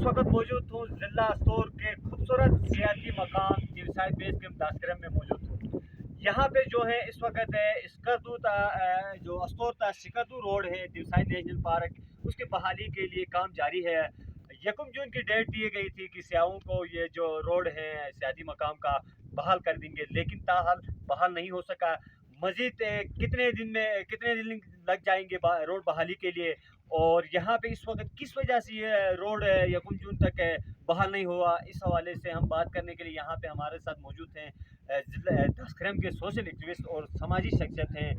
वक्त मौजूद हूँ ज़िला अस्तोर के खूबसूरत सियाती मकाम दिवसाई बेस कैंप दासकरम में मौजूद हूँ। यहाँ पे जो है इस वक्त स्कर्दू जो अस्तोर ता सिकरदू रोड है दिवसाई नेशनल पार्क, उसकी बहाली के लिए काम जारी है। 1 जून की डेट दी गई थी कि स्याहों को ये जो रोड है सियाती मकाम का बहाल कर देंगे, लेकिन ताहाल बहाल नहीं हो सका। मज़ीद कितने दिन लग जाएंगे रोड बहाली के लिए, और यहाँ पे इस वक्त किस वजह से ये रोड 1 जून तक बहाल नहीं हुआ, इस हवाले से हम बात करने के लिए यहाँ पे हमारे साथ मौजूद हैं ज़िला दासकरम के सोशल एक्टिविस्ट और समाजी शख्सियत हैं।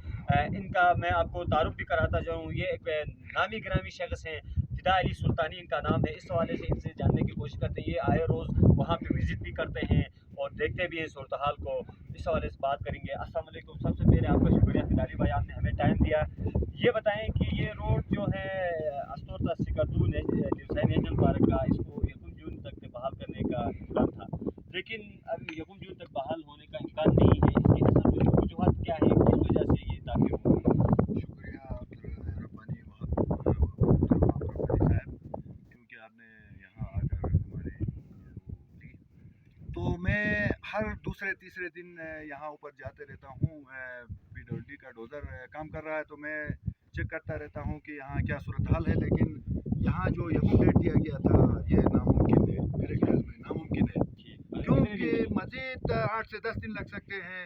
इनका मैं आपको तारुफ भी कराता जाऊँ। ये एक नामी गिरामी शख्स हैं, फिदा अली सुल्तानी इनका नाम है। इस हवाले से इनसे जानने की कोशिश करते हैं। ये आए रोज़ वहाँ पे विज़िट भी करते हैं और देखते भी हैं सूरत हाल को। इस हवाले से बात करेंगे। अस्सलाम वालेकुम। सबसे पहले आपका शुक्रिया फिदा अली भाई, आपने हमें टाइम दिया। ये बताएं कि ये रोड जो है अस्तोर ता सिकरदू दिवसाई नेशनल पार्क का, इसको 1 जून तक बहाल करने का इम्कान था, लेकिन अब 1 जून तक बहाल होने का इम्कान नहीं है। इसकी असल वजूहत क्या है, किस वजह से ये ताख़ीर हुआ? शुक्रिया रब्बानी साहब, क्योंकि आपने यहाँ आकर हमारे दी। तो मैं हर दूसरे तीसरे दिन यहाँ ऊपर जाते रहता हूँ। PWD का डोज़र काम कर रहा है तो मैं चेक करता रहता हूँ कि यहाँ क्या सूरत हाल है। लेकिन यहाँ जो यह डेट दिया गया था ये नामुमकिन है, मेरे ख्याल में नामुमकिन है, क्योंकि मज़ीद 8 से 10 दिन लग सकते हैं।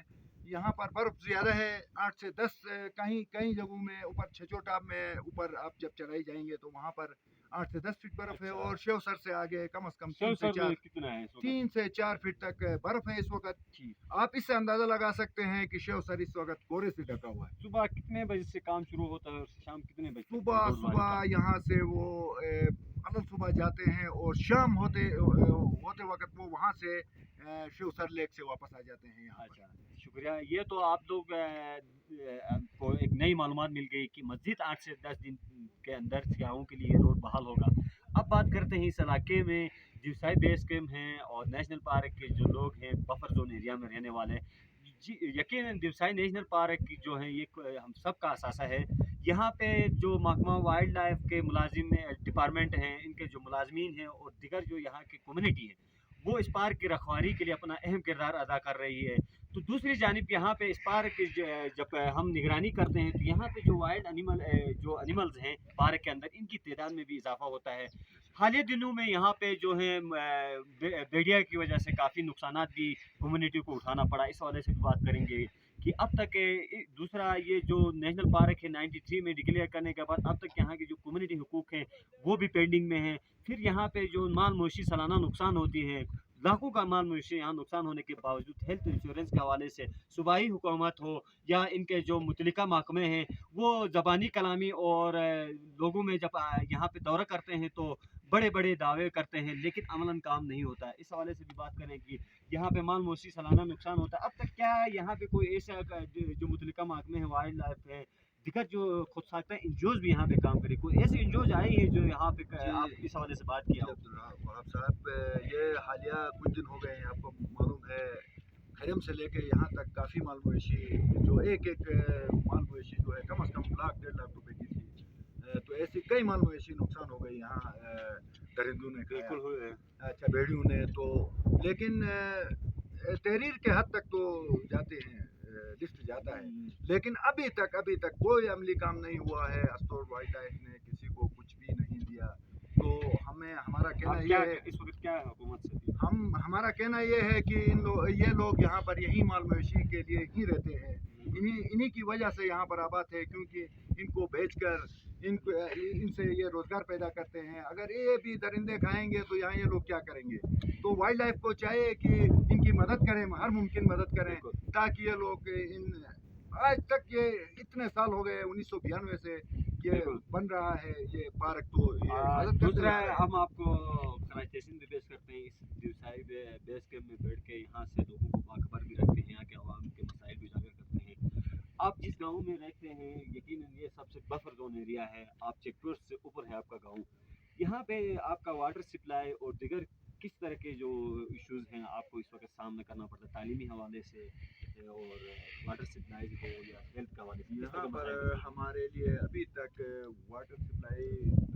यहाँ पर बर्फ़ ज़्यादा है, 8 से 10 कई जगहों में ऊपर छछोटा में ऊपर आप जब चढ़ाई जाएंगे तो वहाँ पर 8 से 10 फीट बर्फ़ है। और शेवसर से आगे कम से कम 3 से 4 फीट तक बर्फ़ है इस वक्त। आप इससे अंदाज़ा लगा सकते हैं कि शेवसर इस वक्त कोहरे से ढका हुआ है। सुबह कितने बजे से काम शुरू होता है और शाम कितने बजे? सुबह यहाँ से वो अलग सुबह जाते हैं और शाम होते वक्त वो वहाँ से शिवसर लेक से वापस आ जाते हैं यहाँ। अच्छा, शुक्रिया। ये तो आप लोग को एक नई मालूमात मिल गई कि मस्जिद 8 से 10 दिन के अंदर सियाहों के लिए रोड बहाल होगा। अब बात करते हैं इस इलाके में दिवसाई बेस कैंप हैं और नेशनल पार्क के जो लोग हैं बफर जोन एरिया में रहने वाले। जी, यकीनन दिवसाई नेशनल पार्क की जो है ये हम सब का असासा है। यहाँ पे जो महकमा वाइल्ड लाइफ के मुलाजिम डिपार्टमेंट हैं, इनके जो मुलाजमीन हैं और दिगर जो यहाँ की कम्युनिटी है, वो इस पार्क की रखवाली के लिए अपना अहम किरदार अदा कर रही है। तो दूसरी जानिब यहाँ पे इस पार्क की जब हम निगरानी करते हैं तो यहाँ पे जो वाइल्ड एनिमल्स हैं पार्क के अंदर, इनकी तादाद में भी इजाफा होता है। हालिया दिनों में यहाँ पे जो है भेड़िया की वजह से काफ़ी नुकसान भी कम्युनिटी को उठाना पड़ा। इस हवाले से भी बात करेंगे कि अब तक दूसरा ये जो नेशनल पार्क है 93 में डिक्लेयर करने के बाद अब तक यहाँ के जो कम्युनिटी हुकूक हैं वो भी पेंडिंग में हैं। फिर यहाँ पे जो माल मवेशी सालाना नुकसान होती है, लाखों का माल मवेशी यहाँ नुकसान होने के बावजूद हेल्थ इंश्योरेंस के हवाले से सूबाई हुकूमत हो या इनके जो मुतलिका महकमे हैं वो ज़बानी कलामी और लोगों में जब यहाँ पे दौरा करते हैं तो बड़े बड़े दावे करते हैं, लेकिन अमलन काम नहीं होता है। इस हवाले से भी बात करें कि यहाँ पे माल मवेशी सालाना नुकसान होता है। अब तक क्या है यहाँ पे कोई ऐसा जो मुतलिका महकमे है, वाइल्ड लाइफ है, दिक्कत जो खुद साख्ता एनजीओज भी यहाँ पे काम करे, कोई ऐसे एनजीओज आई है जो यहाँ पे आप इस हवाले से बात किया? वहाब साहब, ये हालिया कुछ दिन हो गए हैं, आपको मालूम है खरम से लेके यहाँ तक काफ़ी माल मवेशी जो एक माल मवेशी जो है कम से कम लाख 1.5 लाख रुपए की थी। तो ऐसी कई माल मवेशी नुकसान हो गई यहाँ दरिंदों ने खाया, अच्छा भेड़ियों ने। तो लेकिन तहरीर के हद तक तो जाते हैं, लिस्ट जाता है, लेकिन अभी तक कोई अमली काम नहीं हुआ है। अस्तोर वाइल्ड लाइफ ने किसी को कुछ भी नहीं दिया। तो हमारा कहना ये है, इस वक्त क्या है हुकूमत से? हमारा कहना ये है कि ये लोग यहाँ पर यही माल मवेशी के लिए ही रहते हैं, इन्हीं की वजह से यहाँ पर आबाद है, क्योंकि इनको बेचकर इनसे ये रोज़गार पैदा करते हैं। अगर ये भी दरिंदे खाएंगे तो यहाँ ये लोग क्या करेंगे? तो वाइल्ड लाइफ को चाहिए कि इनकी मदद करें, हर मुमकिन मदद करें, ताकि ये लोग आज तक ये इतने साल हो गए 1992 से ये बन रहा है ये पार्क। तो दूसरा हम आपको स्टेशन भी पेश करते हैं। इस दिवसाई बेस कैंप में बैठ के यहाँ से लोगों को बाखबर भी रखते हैं, यहाँ के अवाम के मसाइल भी उजागर करते हैं। आप जिस गांव में रहते हैं यकीनन ये सबसे बफर जोन एरिया है, आप चेकपोस्ट से ऊपर है आपका गांव। यहाँ पे आपका वाटर सप्लाई और दिगर किस तरह के जो इश्यूज हैं आपको इस वक्त सामना करना पड़ता है, तालीमी हवाले से और वाटर सप्लाई हो या हेल्थ के हवाले से? यहाँ पर हमारे लिए अभी तक वाटर सप्लाई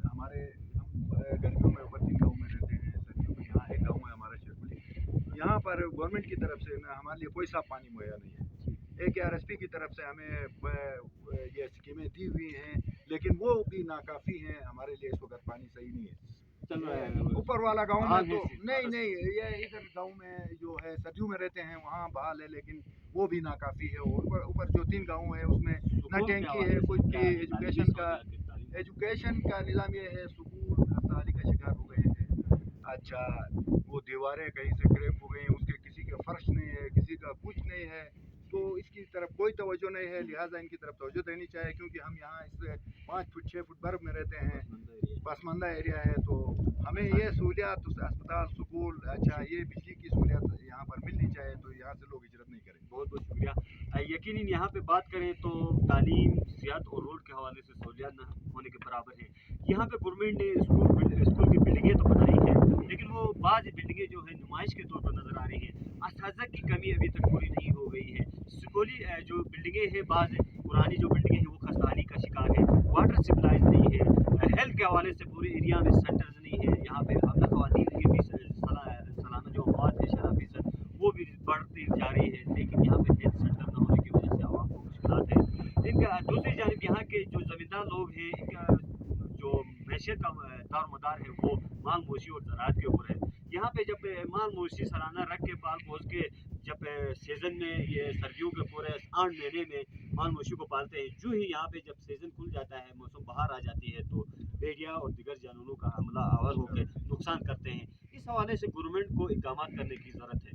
हम गर्मियों में ऊपर 3 गाँव में रहते हैं, पर गवर्नमेंट की तरफ से ना हमारे लिए कोई साफ पानी मुहैया नहीं है। AKRSP की तरफ से हमें ये स्कीमें दी हुई हैं, लेकिन वो भी नाकाफ़ी हैं, हमारे लिए इस वक्त पानी सही नहीं है। चल रहा है ऊपर वाला गांव बहाल में है तो सिर्फ, नहीं बस। नहीं, ये इधर गांव में जो है सरजू में रहते हैं वहाँ बहाल है, लेकिन वो भी नाकाफ़ी है। और ऊपर ऊपर जो 3 गांव है उसमें ना सुकून के टैंकी हवाले है, से कुछ क्या भी है, तालीमी सहूलियात, एजुकेशन का निज़ाम ये है, स्कूल खस्ताहाली का शिकार हो गए हैं। अच्छा, वो दीवारें कहीं से क्रैक हो गई हैं, उसके किसी का फर्श नहीं है, किसी का कुछ नहीं है, तो इसकी तरफ कोई तवज्जो नहीं है। लिहाजा इनकी तरफ तवज्जो देनी चाहिए, क्योंकि हम यहाँ इस 5 फुट 6 फुट बर्फ में रहते हैं, पसमानदा एरिया है, तो हमें ये सहूलियात अस्पताल स्कूल अच्छा ये बिजली की सहूलियात यहाँ पर मिलनी चाहिए, तो यहाँ से लोग हिजरत नहीं करें। बहुत बहुत शुक्रिया। यकीनन यहाँ पे बात करें तो तालीम, सेहत और रोड के हवाले से सहूलियात न होने के बराबर है। यहाँ पे गवर्नमेंट ने स्कूल की बिल्डिंगें तो बनाई हैं, लेकिन वो बाज़ बिल्डिंगें जो है नुमाइश के तौर पर नज़र आ रही हैं। असातिज़ा की कमी अभी तक पूरी नहीं हो गई है। स्कूली जो बिल्डिंगें हैं, बाज़ पुरानी जो बिल्डिंगें हैं वो खस्ताहाली का शिकार है। वाटर सप्लाईज नहीं है। हेल्थ के हवाले से पूरे एरिया में सेंटर्स नहीं है। यहाँ पे हमला ख़वातीन की भी सालाना जो अफवात है शराफीसद वो भी बढ़ती जा रही है, लेकिन यहाँ पे हेल्थ सेंटर न होने की वजह से आवाम को मुश्किलात है। इनका दूसरी जानिब यहाँ के जो ज़मींदार लोग हैं, इनका जो मैशियत का दारोमदार है वो माल मोशी और ज़राअत के ऊपर है। यहाँ पे जब माल मोशी सालाना रख के पाल पोस के जब सीज़न में ये सर्दियों के पूरे 8 महीने में माल मोशी को पालते हैं, जो ही यहाँ पे जब सीज़न खुल जाता है, मौसम बाहर आ जाती है, तो भेड़िया और दिगर जानवरों का हमला आवर होकर नुकसान करते हैं। इस हवाले से गवर्नमेंट को इक़दामात करने की ज़रूरत है।